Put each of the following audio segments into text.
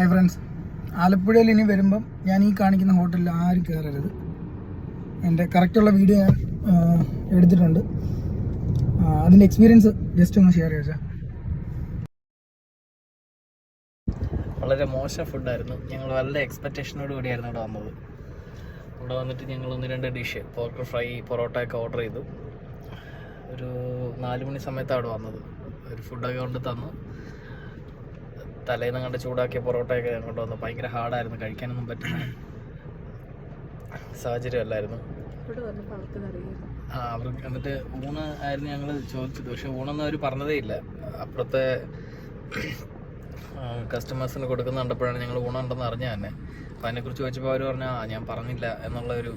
Hi friends, ആലപ്പുഴയിൽ ഇനി വരുമ്പം ഞാൻ ഈ കാണിക്കുന്ന ഹോട്ടലിൽ ആരും കയറരുത്. എൻ്റെ കറക്റ്റുള്ള വീഡിയോ ഞാൻ എടുത്തിട്ടുണ്ട്. അതിൻ്റെ എക്സ്പീരിയൻസ് ജസ്റ്റ് ഒന്ന് ഷെയർ ചെയ്യാം. വളരെ മോശം ഫുഡായിരുന്നു. ഞങ്ങൾ വളരെ എക്സ്പെക്റ്റേഷനോട് കൂടിയായിരുന്നു ഇവിടെ വന്നത്. ഇവിടെ വന്നിട്ട് ഞങ്ങൾ 1-2 ഡിഷ് പോർക്ക് ഫ്രൈ, പൊറോട്ട ഒക്കെ ഓർഡർ ചെയ്തു. ഒരു 4 മണി സമയത്താണ് അവിടെ വന്നത്. ഒരു ഫുഡൊക്കെ കൊണ്ട് തന്നു. തലേന്ന് കണ്ട് ചൂടാക്കിയ പൊറോട്ടയൊക്കെ കൊണ്ട് വന്നു. ഭയങ്കര ഹാർഡായിരുന്നു, കഴിക്കാനൊന്നും പറ്റുന്ന സാഹചര്യമല്ലായിരുന്നു. അവർക്ക് എന്നിട്ട് ഊണ് ആയിരുന്നു ഞങ്ങൾ ചോദിച്ചത്. പക്ഷെ ഊണൊന്നും അവർ പറഞ്ഞതേ ഇല്ല. അപ്പുറത്തെ കസ്റ്റമേഴ്സിന് കൊടുക്കുന്ന കണ്ടപ്പോഴാണ് ഞങ്ങൾ ഊണുണ്ടെന്ന് അറിഞ്ഞ തന്നെ. അപ്പോൾ അതിനെക്കുറിച്ച് ചോദിച്ചപ്പോൾ അവർ പറഞ്ഞു ഞാൻ പറഞ്ഞില്ല എന്നുള്ള ഒരു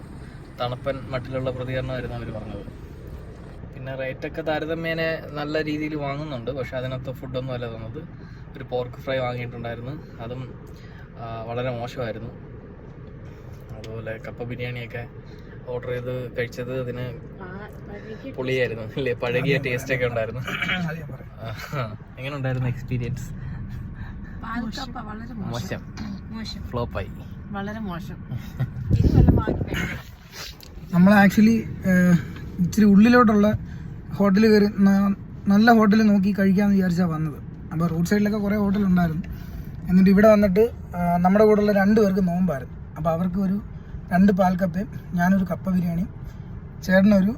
തണുപ്പൻ മട്ടിലുള്ള പ്രതികരണമായിരുന്നു അവർ പറഞ്ഞത്. പിന്നെ റേറ്റൊക്കെ താരതമ്യേന നല്ല രീതിയിൽ വാങ്ങുന്നുണ്ട്. പക്ഷെ അതിനകത്ത് ഫുഡൊന്നും അല്ല തന്നത്. ഒരു പോർക്ക് ഫ്രൈ വാങ്ങിയിട്ടുണ്ടായിരുന്നു, അതും വളരെ മോശമായിരുന്നു. അതുപോലെ കപ്പ ബിരിയാണിയൊക്കെ ഓർഡർ ചെയ്ത് കഴിച്ചത് അതിന് പുളിയായിരുന്നു, അല്ലേ? പഴകിയ ടേസ്റ്റൊക്കെ ഉണ്ടായിരുന്നു. എങ്ങനെ ഉണ്ടായിരുന്നു എക്സ്പീരിയൻസ്? മോശം, ഫ്ലോപ്പായി, വളരെ മോശം. നമ്മൾ ആക്ച്വലി ഇച്ചിരി ഉള്ളിലോട്ടുള്ള ഹോട്ടലിൽ കയറി നല്ല ഹോട്ടൽ നോക്കി കഴിക്കാമെന്ന് വിചാരിച്ചാണ് വന്നത്. അപ്പോൾ റോഡ് സൈഡിലൊക്കെ കുറേ ഹോട്ടലുണ്ടായിരുന്നു. എന്നിട്ട് ഇവിടെ വന്നിട്ട് നമ്മുടെ കൂടെയുള്ള 2 പേർക്ക് നോമ്പായിരുന്നു. അപ്പോൾ അവർക്ക് ഒരു 2 പാൽക്കപ്പയും ഞാനൊരു കപ്പ ബിരിയാണിയും ചേട്ടനൊരു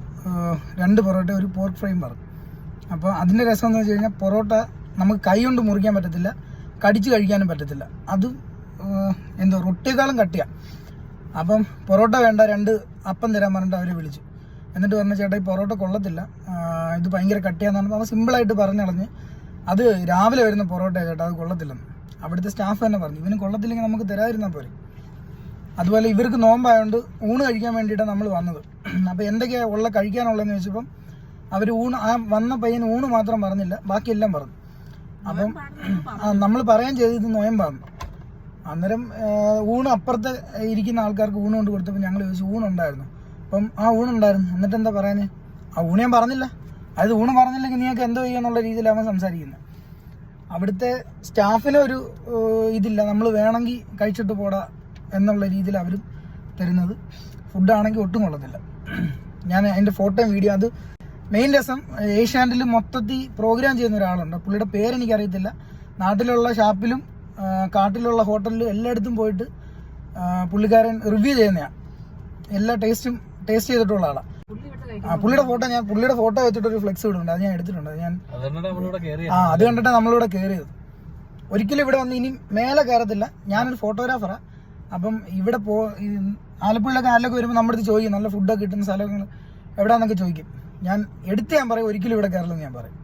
2 പൊറോട്ട ഒരു പോർക്ക് ഫ്രൈയും പറഞ്ഞു. അപ്പോൾ അതിൻ്റെ രസം എന്ന് വെച്ച് കഴിഞ്ഞാൽ പൊറോട്ട നമുക്ക് കൈ കൊണ്ട് മുറിക്കാൻ പറ്റത്തില്ല, കടിച്ച് കഴിക്കാനും പറ്റത്തില്ല. അതും എന്തോ റൊട്ടിയേക്കാളും കട്ടിയാണ്. അപ്പം പൊറോട്ട വേണ്ട, 2 അപ്പം തരാൻ പറഞ്ഞിട്ട് അവരെ വിളിച്ചു. എന്നിട്ട് പറഞ്ഞ ചേട്ടാ ഈ പൊറോട്ട കൊള്ളത്തില്ല, ഇത് ഭയങ്കര കട്ടിയാന്ന് പറഞ്ഞപ്പോൾ അവൻ സിമ്പിളായിട്ട് പറഞ്ഞളഞ്ഞ് അത് രാവിലെ വരുന്ന പൊറോട്ടയാണ് ചേട്ടാ, അത് കൊള്ളത്തില്ലെന്ന്. അവിടുത്തെ സ്റ്റാഫ് തന്നെ പറഞ്ഞു ഇവന് കൊള്ളത്തില്ലെങ്കിൽ നമുക്ക് തരാതിരുന്നാൽ പോരെ. അതുപോലെ ഇവർക്ക് നോമ്പായതുകൊണ്ട് ഊണ് കഴിക്കാൻ വേണ്ടിയിട്ടാണ് നമ്മൾ വന്നത്. അപ്പോൾ എന്തൊക്കെയാണ് ഉള്ള കഴിക്കാനുള്ളതെന്ന് ചോദിച്ചപ്പം അവർ വന്ന പയ്യന് ഊണ് മാത്രം പറഞ്ഞില്ല, ബാക്കിയെല്ലാം പറഞ്ഞു. അപ്പം നമ്മൾ പറയാൻ ചെയ്തത് നോയമ്പാന്ന്. അന്നേരം ഊണ് അപ്പുറത്ത് ഇരിക്കുന്ന ആൾക്കാർക്ക് ഊണ് കൊണ്ട് കൊടുത്തപ്പോൾ ഞങ്ങൾ ചോദിച്ചു ഊണുണ്ടായിരുന്നു. അപ്പം ഊണുണ്ടായിരുന്നു. എന്നിട്ട് എന്താ പറയാൻ? ഊണ് ഞാൻ പറഞ്ഞില്ല. അത് ഊണ് പറഞ്ഞില്ലെങ്കിൽ നീയൊക്കെ എന്തോ ചെയ്യുമെന്നുള്ള രീതിയിലാണ് സംസാരിക്കുന്നത്. അവിടുത്തെ സ്റ്റാഫിനൊരു ഇതില്ല, നമ്മൾ വേണമെങ്കിൽ കഴിച്ചിട്ട് പോടാ എന്നുള്ള രീതിയിൽ അവരും തരുന്നത്. ഫുഡാണെങ്കിൽ ഒട്ടും കൊള്ളത്തില്ല. ഞാൻ അതിൻ്റെ ഫോട്ടോയും വീഡിയോ, അത് മെയിൻ രസം ഏഷ്യാനെറ്റിൽ മൊത്തത്തിൽ പ്രോഗ്രാം ചെയ്യുന്ന ഒരാളുണ്ട്. പുള്ളിയുടെ പേരെനിക്കറിയത്തില്ല. നാട്ടിലുള്ള ഷാപ്പിലും കാട്ടിലുള്ള ഹോട്ടലിലും എല്ലായിടത്തും പോയിട്ട് പുള്ളിക്കാരൻ റിവ്യൂ ചെയ്യുന്നതാണ്. എല്ലാ ടേസ്റ്റ് ചെയ്തിട്ടുള്ള ആളാണ്. പുള്ളിയുടെ ഫോട്ടോ വെച്ചിട്ടൊരു ഫ്ലെക്സ് ഇടുന്നുണ്ട്, അത് ഞാൻ എടുത്തിട്ടുണ്ട്. അത് കണ്ടിട്ട് നമ്മളിവിടെ കയറിയത്. ഒരിക്കലും ഇവിടെ വന്ന് ഇനി മേലെ കയറത്തില്ല. ഞാനൊരു ഫോട്ടോഗ്രാഫറാണ്. അപ്പം ഇവിടെ ആലപ്പുഴയിലൊക്കെ ആരിലൊക്കെ വരുമ്പോൾ നമ്മുടെ അടുത്ത് ചോദിക്കും നല്ല ഫുഡൊക്കെ കിട്ടുന്ന സ്ഥലങ്ങൾ എവിടെയാണെന്നൊക്കെ ചോദിക്കും. ഞാൻ പറയും ഒരിക്കലും ഇവിടെ കയറില്ലെന്ന് ഞാൻ പറയും.